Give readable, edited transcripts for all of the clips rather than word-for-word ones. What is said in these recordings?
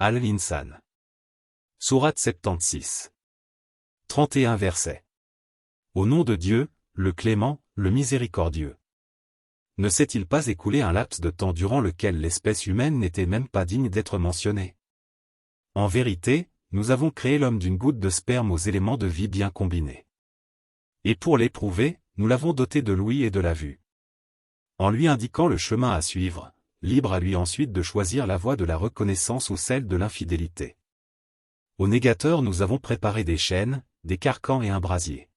Al-Insan. Sourate 76. 31 versets. Au nom de Dieu, le clément, le miséricordieux. Ne s'est-il pas écoulé un laps de temps durant lequel l'espèce humaine n'était même pas digne d'être mentionnée? En vérité, nous avons créé l'homme d'une goutte de sperme aux éléments de vie bien combinés. Et pour l'éprouver, nous l'avons doté de l'ouïe et de la vue. En lui indiquant le chemin à suivre, libre à lui ensuite de choisir la voie de la reconnaissance ou celle de l'infidélité. Aux négateurs nous avons préparé des chaînes, des carcans et un brasier.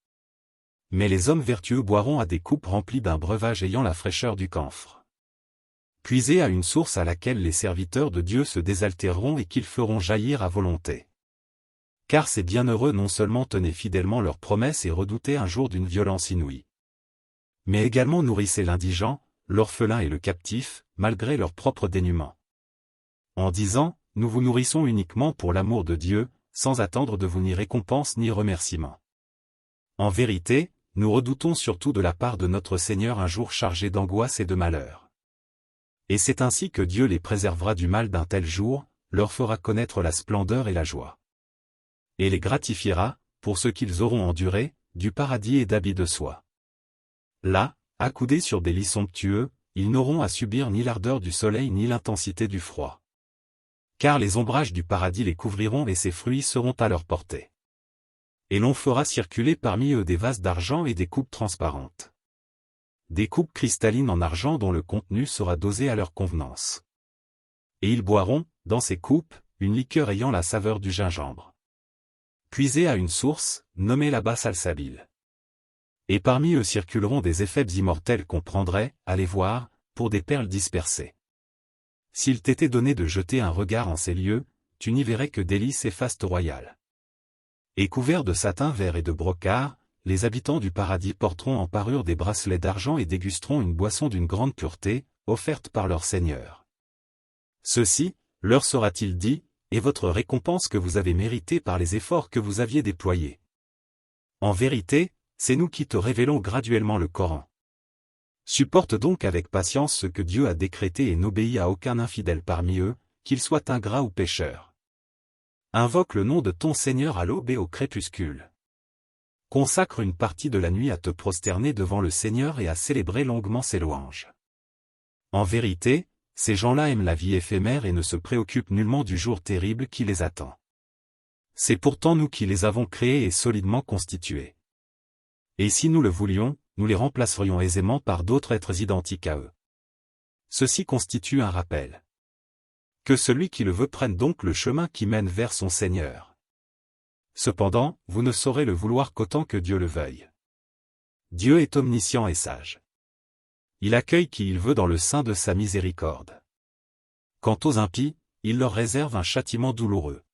Mais les hommes vertueux boiront à des coupes remplies d'un breuvage ayant la fraîcheur du camphre. Puisés à une source à laquelle les serviteurs de Dieu se désaltéreront et qu'ils feront jaillir à volonté. Car ces bienheureux non seulement tenaient fidèlement leurs promesses et redoutaient un jour d'une violence inouïe, mais également nourrissaient l'indigent, l'orphelin et le captif, malgré leur propre dénuement. En disant, nous vous nourrissons uniquement pour l'amour de Dieu, sans attendre de vous ni récompense ni remerciement. En vérité, nous redoutons surtout de la part de notre Seigneur un jour chargé d'angoisse et de malheur. Et c'est ainsi que Dieu les préservera du mal d'un tel jour, leur fera connaître la splendeur et la joie. Et les gratifiera, pour ce qu'ils auront enduré, du paradis et d'habits de soie. Là, accoudés sur des lits somptueux, ils n'auront à subir ni l'ardeur du soleil ni l'intensité du froid. Car les ombrages du paradis les couvriront et ses fruits seront à leur portée. Et l'on fera circuler parmi eux des vases d'argent et des coupes transparentes. Des coupes cristallines en argent dont le contenu sera dosé à leur convenance. Et ils boiront, dans ces coupes, une liqueur ayant la saveur du gingembre. Puisée à une source, nommée là-bas Salsabil. Et parmi eux circuleront des effets immortels qu'on prendrait, à les voir, pour des perles dispersées. S'il t'était donné de jeter un regard en ces lieux, tu n'y verrais que délices et fastes royales. Et couverts de satin vert et de brocart, les habitants du paradis porteront en parure des bracelets d'argent et dégusteront une boisson d'une grande pureté, offerte par leur Seigneur. Ceci, leur sera-t-il dit, est votre récompense que vous avez méritée par les efforts que vous aviez déployés. En vérité, c'est nous qui te révélons graduellement le Coran. Supporte donc avec patience ce que Dieu a décrété et n'obéis à aucun infidèle parmi eux, qu'il soit ingrat ou pécheur. Invoque le nom de ton Seigneur à l'aube et au crépuscule. Consacre une partie de la nuit à te prosterner devant le Seigneur et à célébrer longuement ses louanges. En vérité, ces gens-là aiment la vie éphémère et ne se préoccupent nullement du jour terrible qui les attend. C'est pourtant nous qui les avons créés et solidement constitués. Et si nous le voulions, nous les remplacerions aisément par d'autres êtres identiques à eux. Ceci constitue un rappel. Que celui qui le veut prenne donc le chemin qui mène vers son Seigneur. Cependant, vous ne saurez le vouloir qu'autant que Dieu le veuille. Dieu est omniscient et sage. Il accueille qui il veut dans le sein de sa miséricorde. Quant aux impies, il leur réserve un châtiment douloureux.